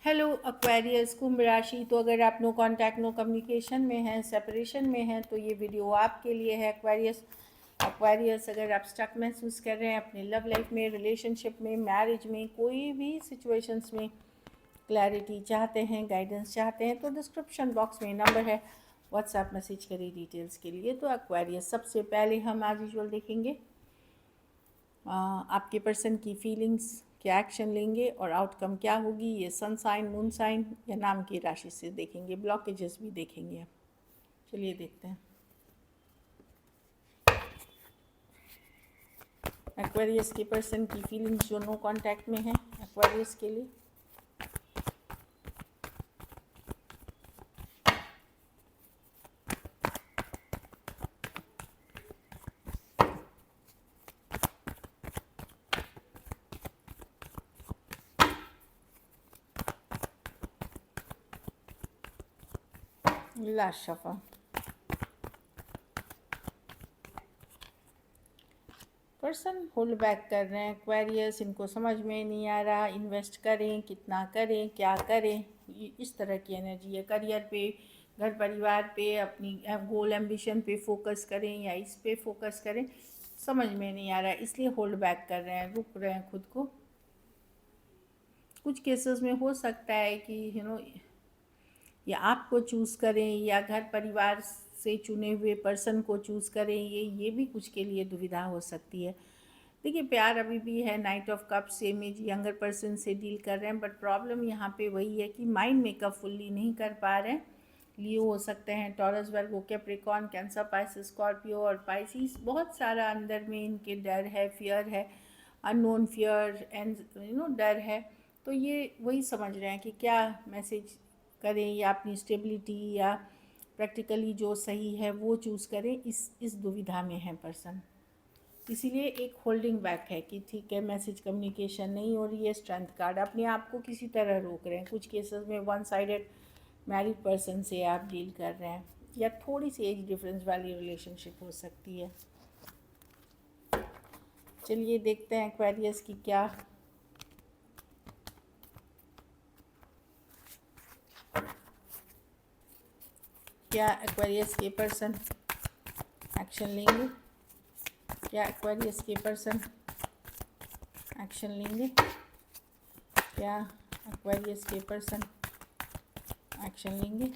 Hello Aquarius कुंभ राशि। तो अगर आप नो कांटेक्ट नो कम्युनिकेशन में हैं, सेपरेशन में हैं, तो ये वीडियो आपके लिए है। एक्वेरियस अगर आप स्टक महसूस कर रहे हैं अपने लव लाइफ में, रिलेशनशिप में, मैरिज में, कोई भी सिचुएशंस में क्लैरिटी चाहते हैं, गाइडेंस चाहते हैं, तो डिस्क्रिप्शन बॉक्स में नंबर है, व्हाट्सएप मैसेज करिए डिटेल्स के लिए। तो एक्वेरियस सबसे पहले हम आज यूजुअल देखेंगे आपके पर्सन की फीलिंग्स, क्या एक्शन लेंगे और आउटकम क्या होगी। ये सन साइन, मून साइन या नाम की राशि से देखेंगे, ब्लॉकेजेस भी देखेंगे। चलिए देखते हैं एक्वेरियस के पर्सन की फीलिंग्स जो नो कांटेक्ट में हैं एक्वेरियस के लिए। Last shuffle. Person hold back कर रहे हैं एक्वेरियस, इनको समझ में नहीं आ रहा इन्वेस्ट करें, कितना करें, क्या करें। इस तरह की एनर्जी है। करियर पे, घर परिवार पे, अपनी गोल एम्बिशन पे फोकस करें या इस पे फोकस करें, समझ में नहीं आ रहा है, इसलिए होल्ड बैक कर रहे हैं, रुक रहे हैं खुद को। कुछ केसेस में हो सकता है कि या आपको चूज़ करें या घर परिवार से चुने हुए पर्सन को चूज़ करें, ये भी कुछ के लिए दुविधा हो सकती है। देखिए, प्यार अभी भी है, night of cups image younger person से डील कर रहे हैं, बट प्रॉब्लम यहाँ पे वही है कि माइंड मेकअप फुल्ली नहीं कर पा रहे हैं। लियो हो सकते हैं, taurus, Virgo, Capricorn, cancer, Pisces, Scorpio और पाइसिस। बहुत सारा अंदर में इनके डर है, फियर है, अननोन फियर एंड डर है। तो ये वही समझ रहे हैं कि क्या मैसेज करें या अपनी स्टेबिलिटी या प्रैक्टिकली जो सही है वो चूज़ करें, इस दुविधा में है पर्सन। इसीलिए एक होल्डिंग बैक है कि ठीक है, मैसेज कम्युनिकेशन नहीं हो रही है। स्ट्रेंथ कार्ड, अपने आप को किसी तरह रोक रहे हैं। कुछ केसेस में वन साइडेड मैरिड पर्सन से आप डील कर रहे हैं या थोड़ी सी एज डिफरेंस वाली रिलेशनशिप हो सकती है। चलिए देखते हैं एक्वेरियस की क्या एक्वेरियस के पर्सन एक्शन लेंगे। क्या एक्वेरियस के पर्सन एक्शन लेंगे। क्या एक्वेरियस के पर्सन एक्शन लेंगे।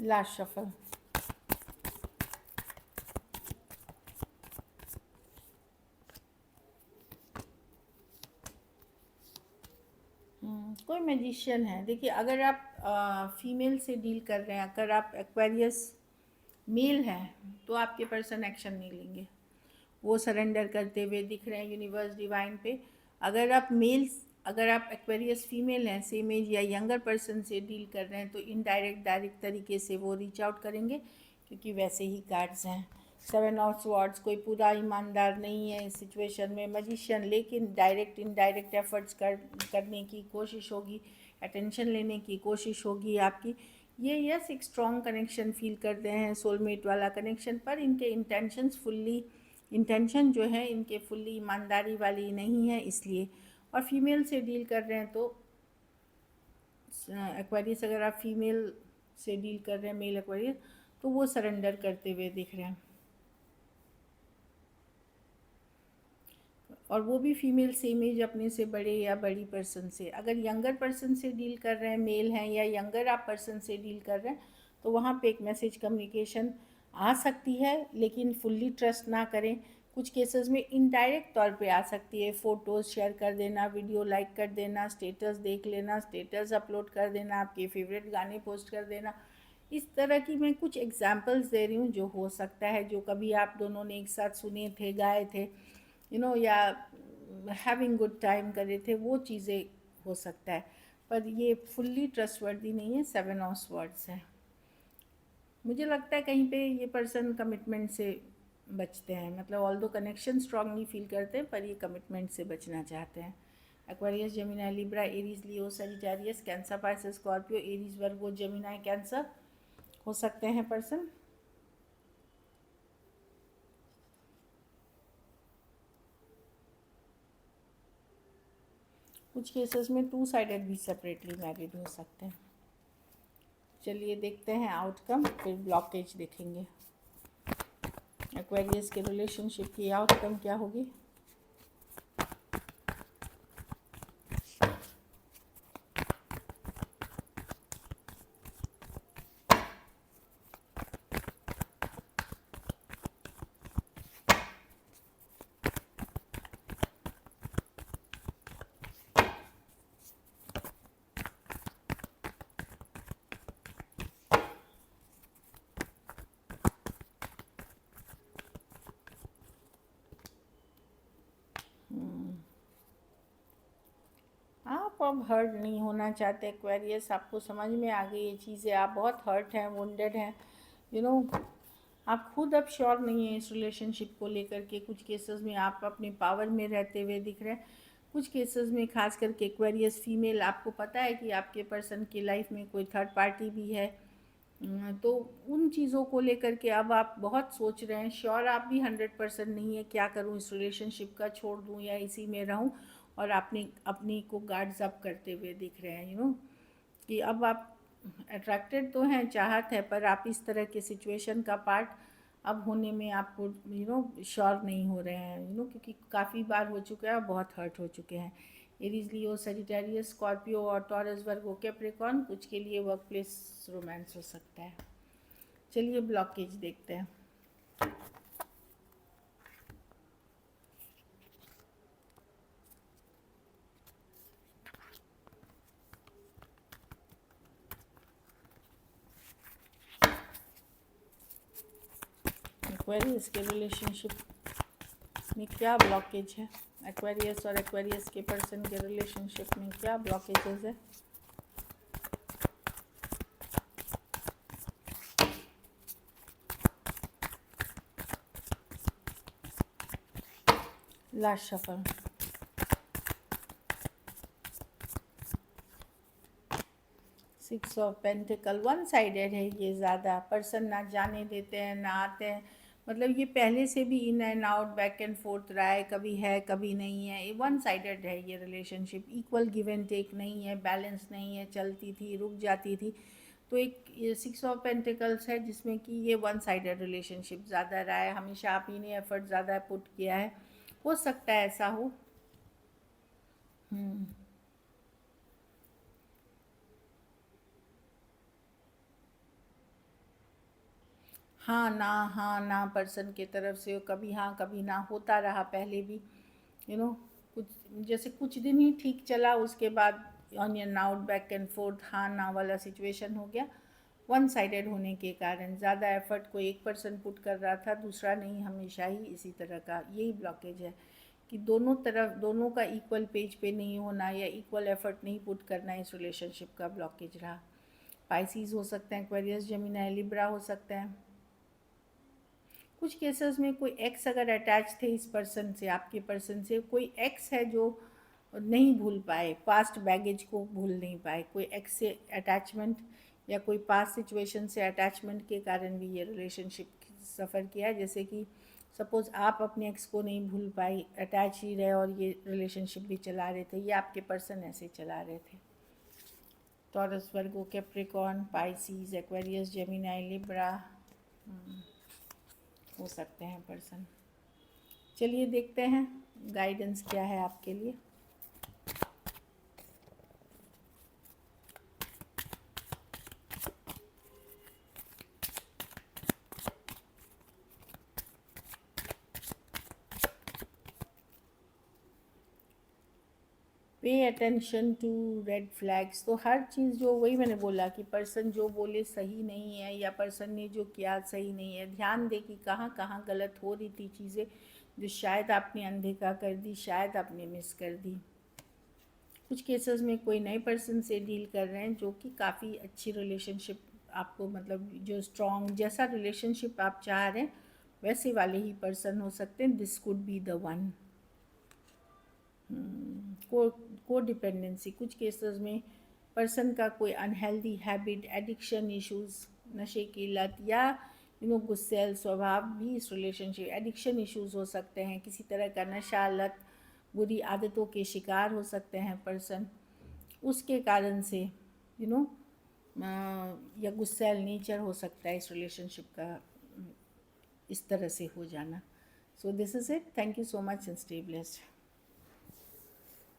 Last shuffle. कोई मैजिशियन है। देखिए, अगर आप फीमेल से डील कर रहे हैं, अगर आप एक्वेरियस मेल हैं, तो आपके पर्सन एक्शन नहीं लेंगे, वो सरेंडर करते हुए दिख रहे हैं यूनिवर्स, डिवाइन पे। अगर आप एक्वेरियस फीमेल हैं, सेम एज या यंगर पर्सन से डील कर रहे हैं, तो इनडायरेक्ट डायरेक्ट तरीके से वो रीच आउट करेंगे, क्योंकि वैसे ही कार्ड्स हैं। 7 ऑफ स्वॉर्ड्स, कोई पूरा ईमानदार नहीं है इस सिचुएशन में। मैजिशियन, लेकिन डायरेक्ट इनडायरेक्ट एफर्ट्स करने की कोशिश होगी, अटेंशन लेने की कोशिश होगी आपकी। ये यस एक स्ट्रॉन्ग कनेक्शन फील करते हैं, सोलमेट वाला कनेक्शन, पर इनके इंटेंशन जो है इनके फुल्ली ईमानदारी वाली नहीं है, इसलिए। और फीमेल से डील कर रहे हैं, तो एक्वेरियस अगर आप फीमेल से डील कर रहे हैं, मेल एक्वेरियस, तो वो सरेंडर करते हुए दिख रहे हैं, और वो भी फीमेल सेम एज अपने से बड़े या बड़ी पर्सन से। अगर यंगर पर्सन से डील कर रहे हैं, मेल हैं, या यंगर आप पर्सन से डील कर रहे हैं, तो वहाँ पे एक मैसेज कम्युनिकेशन आ सकती है, लेकिन फुल्ली ट्रस्ट ना करें। कुछ केसेस में इनडायरेक्ट तौर पे आ सकती है, फ़ोटोज़ शेयर कर देना, वीडियो लाइक कर देना, स्टेटस देख लेना, स्टेटस अपलोड कर देना, आपके फेवरेट गाने पोस्ट कर देना। इस तरह की मैं कुछ एग्जांपल्स दे रही हूँ जो हो सकता है, जो कभी आप दोनों ने एक साथ सुने थे, गाए थे, या हैविंग गुड टाइम कर रहे थे, वो चीज़ें हो सकता है। पर ये फुल्ली ट्रस्टवर्दी नहीं है। 7 ऑफ स्वॉर्ड्स है। मुझे लगता है कहीं पे ये पर्सन कमिटमेंट से बचते हैं, मतलब ऑल्दो कनेक्शन स्ट्रांगली फील करते हैं, पर ये कमिटमेंट से बचना चाहते हैं। Aquarius, Gemini, Libra, Aries, Leo, Sagittarius, Cancer, Pisces, Scorpio, Aries, Virgo, Gemini, Cancer हो सकते हैं पर्सन। कुछ केसेस में 2 साइडेड भी सेपरेटली मैरिड हो सकते हैं। चलिए देखते हैं आउटकम, फिर ब्लॉकेज देखेंगे। एक्वेरियस के रिलेशनशिप की आउटकम क्या होगी? आप अब हर्ट नहीं होना चाहते एक्वेरियस, आपको समझ में आ गई ये चीज़ें, आप बहुत हर्ट हैं, वुंडेड हैं, यू नो आप खुद अब श्योर नहीं है इस रिलेशनशिप को लेकर के। कुछ केसेस में आप अपने पावर में रहते हुए दिख रहे हैं, कुछ केसेस में खास करके एक्वेरियस फीमेल, आपको पता है कि आपके पर्सन की लाइफ में कोई थर्ड पार्टी भी है। तो उन चीज़ों को लेकर के अब आप बहुत सोच रहे हैं, श्योर आप भी 100% नहीं है, क्या करूं, इस रिलेशनशिप का छोड़ दूं या इसी में रहूं, और आपने अपनी को गार्ड्स अप करते हुए दिख रहे हैं, कि अब आप अट्रैक्टेड तो हैं, चाहत है, पर आप इस तरह के सिचुएशन का पार्ट अब होने में आपको श्योर नहीं हो रहे हैं, क्योंकि काफ़ी बार हो चुका है और बहुत हर्ट हो चुके हैं। एरीज, लियो, सजिटेरियस, स्कॉर्पियो और टॉरस, वर्गो, कैप्रिकॉर्न, कुछ के लिए वर्क प्लेस रोमांस हो सकता है। चलिए ब्लॉकेज देखते हैं। एक्वेरियस के रिलेशनशिप में क्या ब्लॉकेज है? एक्वेरियस और एक्वेरियस के पर्सन के रिलेशनशिप में क्या ब्लॉकेजेस है? Last shuffle, six of pentacle, one sided है ये ज़्यादा। पर्सन ना जाने देते हैं, ना आते हैं, मतलब ये पहले से भी in and out, back and fourth रहा है, कभी है कभी नहीं है, ये वन साइडेड है ये relationship. Equal give and take नहीं है, बैलेंस नहीं है, चलती थी रुक जाती थी। तो एक ये सिक्स ऑफ पेंटिकल्स है जिसमें कि ये वन साइडेड रिलेशनशिप ज़्यादा रहा है, हमेशा आप ही ने एफर्ट ज़्यादा पुट किया है, हो सकता है ऐसा हो। हाँ ना पर्सन की तरफ से कभी हाँ कभी ना होता रहा पहले भी, कुछ जैसे कुछ दिन ही ठीक चला, उसके बाद on and out, back and fourth, हाँ ना वाला सिचुएशन हो गया। वन साइडेड होने के कारण ज़्यादा एफर्ट कोई एक पर्सन पुट कर रहा था, दूसरा नहीं, हमेशा ही इसी तरह का यही ब्लॉकेज है कि दोनों तरफ, दोनों का इक्वल पेज पे नहीं होना या इक्वल एफर्ट नहीं पुट करना, इस रिलेशनशिप का ब्लॉकेज रहा। पाइसीज हो सकते हैं, एक्वेरियस, जेमिनी, लिब्रा हो सकते हैं। कुछ केसेस में कोई एक्स अगर अटैच थे इस पर्सन से, आपके पर्सन से, कोई एक्स है जो नहीं भूल पाए, पास्ट बैगेज को भूल नहीं पाए, कोई एक्स से अटैचमेंट या कोई पास्ट सिचुएशन से अटैचमेंट के कारण भी ये रिलेशनशिप सफ़र किया है। जैसे कि सपोज़ आप अपने एक्स को नहीं भूल पाई, अटैच ही रहे और ये रिलेशनशिप भी चला रहे थे, ये आपके पर्सन ऐसे चला रहे थे। Taurus, Virgo, Capricorn, Pisces, Aquarius, Gemini, Libra हो सकते हैं पर्सन। चलिए देखते हैं गाइडेंस क्या है आपके लिए। Pay attention to red flags. तो हर चीज़ जो, वही मैंने बोला कि पर्सन जो बोले सही नहीं है या पर्सन ने जो किया सही नहीं है, ध्यान दे कि कहाँ कहाँ गलत हो रही थी चीज़ें, जो शायद आपने अनदेखा कर दी, शायद आपने मिस कर दी। कुछ केसेस में कोई नए पर्सन से डील कर रहे हैं जो कि काफ़ी अच्छी रिलेशनशिप आपको, मतलब जो स्ट्रॉन्ग जैसा रिलेशनशिप आप चाह रहे हैं वैसे वाले ही पर्सन हो सकते हैं। This could be the one. को डिपेंडेंसी, कुछ केसेस में पर्सन का कोई अनहेल्दी हैबिट, एडिक्शन इश्यूज, नशे की लत या गुस्सैल स्वभाव भी इस रिलेशनशिप, एडिक्शन इश्यूज हो सकते हैं, किसी तरह का नशा, लत, बुरी आदतों के शिकार हो सकते हैं पर्सन, उसके कारण से यू नो या गुस्सैल नेचर हो सकता है इस रिलेशनशिप का इस तरह से हो जाना। So this is it, thank you so much and stay blessed.